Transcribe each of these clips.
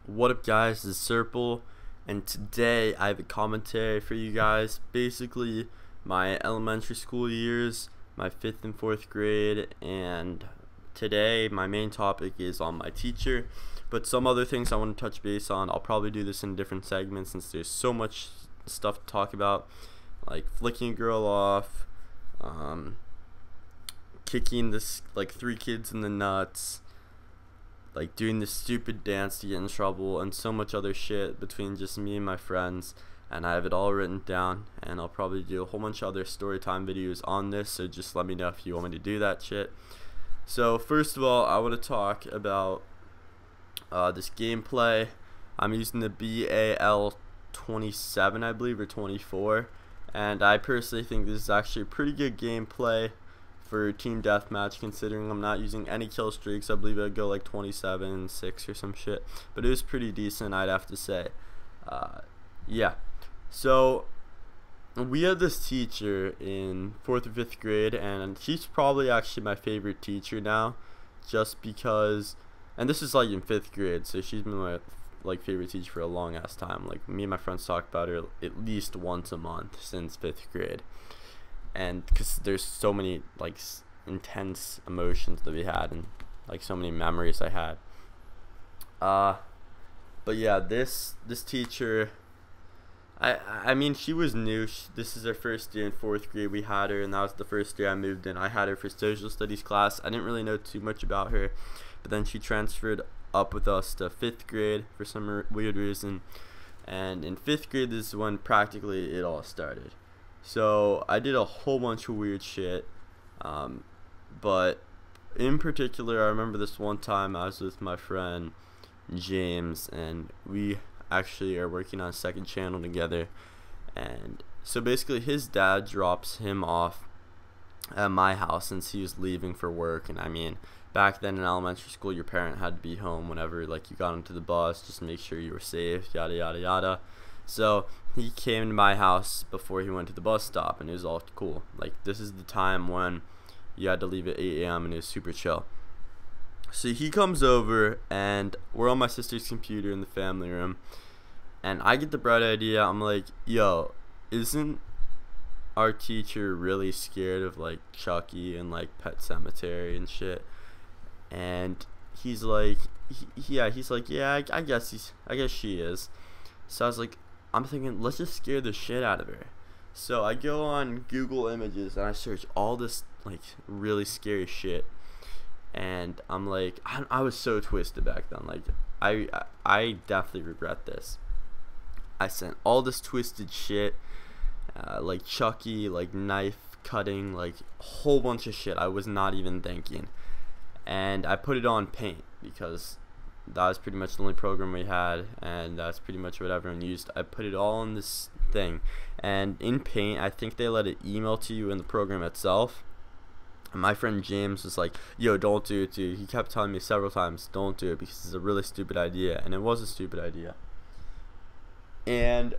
What up, guys? This is Serple, and today I have a commentary for you guys. Basically, my elementary school years, my 5th and 4th grade, and today my main topic is on my teacher. But some other things I want to touch base on. I'll probably do this in different segments since there's so much stuff to talk about, like flicking a girl off, kicking this like 3 kids in the nuts, like doing this stupid dance to get in trouble, and so much other shit between just me and my friends. And I have it all written down, and I'll probably do a whole bunch of other story time videos on this, so just let me know if you want me to do that shit. So first of all, I want to talk about this gameplay. I'm using the BAL27, I believe, or 24, and I personally think this is actually a pretty good gameplay for team deathmatch, considering I'm not using any kill streaks. I believe it'd go like 27-6 or some shit, but it was pretty decent, I'd have to say. Yeah, so we had this teacher in 4th or 5th grade, and she's probably actually my favorite teacher now, just because, and this is like in 5th grade, so she's been my like favorite teacher for a long ass time. Like, me and my friends talk about her at least once a month since 5th grade. And because there's so many like intense emotions that we had, and like so many memories I had. But yeah, this teacher, I mean, she was new. This is her first year in 4th grade. We had her, and that was the first year I moved in. I had her for social studies class. I didn't really know too much about her, but then she transferred up with us to 5th grade for some weird reason. And in 5th grade, this is when practically it all started. So I did a whole bunch of weird shit, but in particular, I remember this one time I was with my friend James, and we actually are working on a second channel together. And so basically, his dad drops him off at my house since he was leaving for work. And I mean, back then in elementary school, your parent had to be home whenever like you got into the bus, just to make sure you were safe, yada yada yada. So he came to my house before he went to the bus stop, and it was all cool. Like, this is the time when you had to leave at 8 a.m. and it was super chill. So he comes over, and we're on my sister's computer in the family room, and I get the bright idea. I'm like, yo, isn't our teacher really scared of like Chucky and like Pet Sematary and shit? And he's like, yeah, I guess she is. So I was like, I'm thinking, let's just scare the shit out of her. So I go on Google Images and I search all this like really scary shit, and I'm like, I was so twisted back then. Like, I definitely regret this. I sent all this twisted shit, like Chucky, like knife cutting, like a whole bunch of shit I was not even thinking, and I put it on Paint because that was pretty much the only program we had, and that's pretty much what everyone used. I put it all in this thing, and in Paint, I think they let it email to you in the program itself. And my friend James was like, yo, don't do it, dude. He kept telling me several times, don't do it, because it's a really stupid idea. And it was a stupid idea. And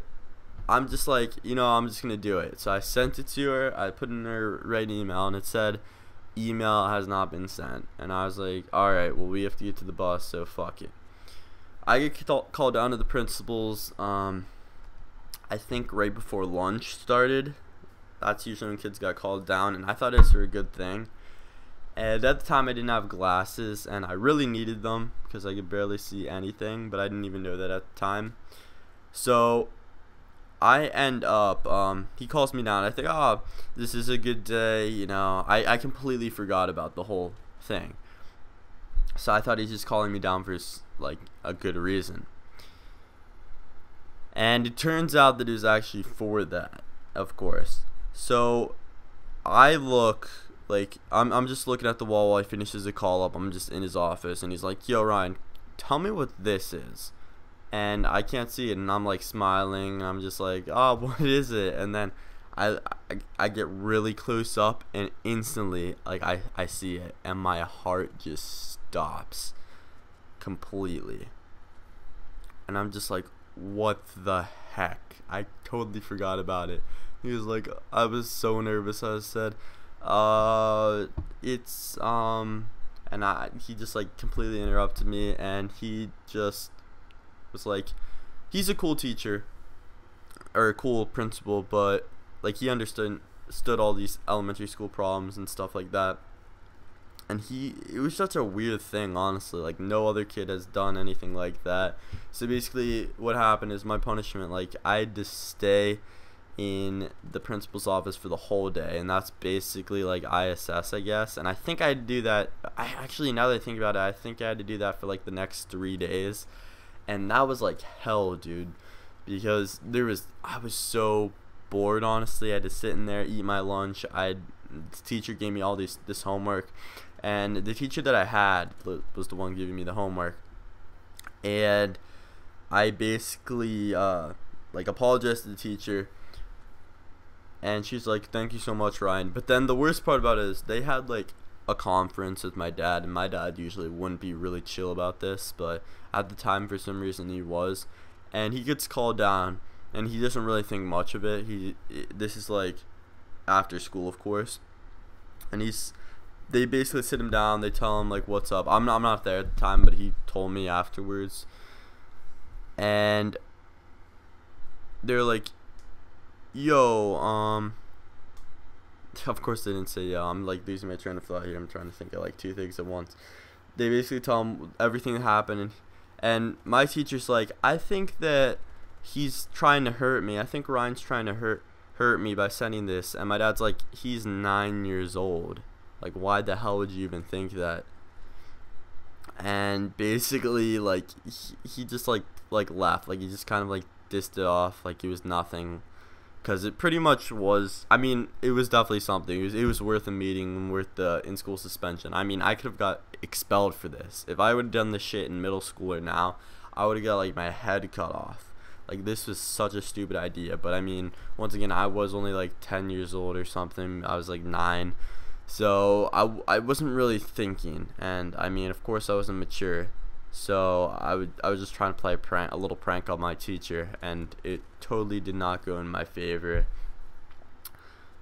I'm just like, I'm just going to do it. So I sent it to her. I put in her right email, and it said, email has not been sent. And I was like, alright, well, we have to get to the bus, so fuck it. I get called down to the principal's, I think right before lunch started. That's usually when kids got called down, and I thought it was for a good thing. And at the time, I didn't have glasses, and I really needed them because I could barely see anything, but I didn't even know that at the time. So I end up, he calls me down. I think, oh, this is a good day, I completely forgot about the whole thing. So I thought he's just calling me down for, like, a good reason. And it turns out that it was actually for that, of course. So I look, like, I'm just looking at the wall while he finishes the call up. I'm just in his office, and he's like, yo, Ryan, tell me what this is. And I can't see it, and I'm like smiling, and I'm just like, oh, what is it? And then I get really close up, and instantly, like, I see it, and my heart just stops completely. And I'm just like, what the heck? I totally forgot about it. He was like, I was so nervous. I said, it's and he just like completely interrupted me, and he just was like, he's a cool teacher or a cool principal, but like he understood all these elementary school problems and stuff like that. And it was such a weird thing, honestly. Like, no other kid has done anything like that. So basically what happened is my punishment, like, I had to stay in the principal's office for the whole day, and that's basically like ISS, I guess. And I think I had to do that. Now that I think about it, I think I had to do that for like the next 3 days, and that was like hell, dude, because I was so bored, honestly. I had to sit in there, eat my lunch. The teacher gave me all this homework, and the teacher that I had was the one giving me the homework, and I basically like apologized to the teacher, and she's like, "Thank you so much, Ryan." But then the worst part about it is they had like a conference with my dad, and my dad usually wouldn't be really chill about this, but at the time for some reason he was, and he gets called down, and he doesn't really think much of it. This is like after school, of course, and they basically sit him down, they tell him like, what's up. I'm not there at the time, but he told me afterwards, and they're like, yo, of course they didn't say yo. I'm like losing my train of thought here. I'm trying to think of like two things at once. They basically tell him everything that happened, and my teacher's like, I think that he's trying to hurt me. I think Ryan's trying to hurt me by sending this. And my dad's like, he's 9 years old. Like, why the hell would you even think that? And basically, like, he just like left. Like, he just kind of like dissed it off like it was nothing, because it pretty much was. I mean, it was definitely something. It was worth a meeting, worth the in-school suspension. I mean, I could have got expelled for this. If I would have done this shit in middle school or now, I would have got like my head cut off. Like, this was such a stupid idea. But I mean, once again, I was only like 10 years old or something. I was like 9. So I wasn't really thinking, and I mean, of course I wasn't mature, so I was just trying to play a little prank on my teacher, and it totally did not go in my favor.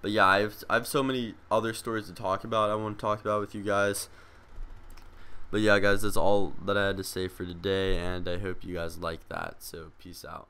But yeah, I have so many other stories to talk about. I want to talk about with you guys. But yeah, guys, that's all that I had to say for today, and I hope you guys like that. So peace out.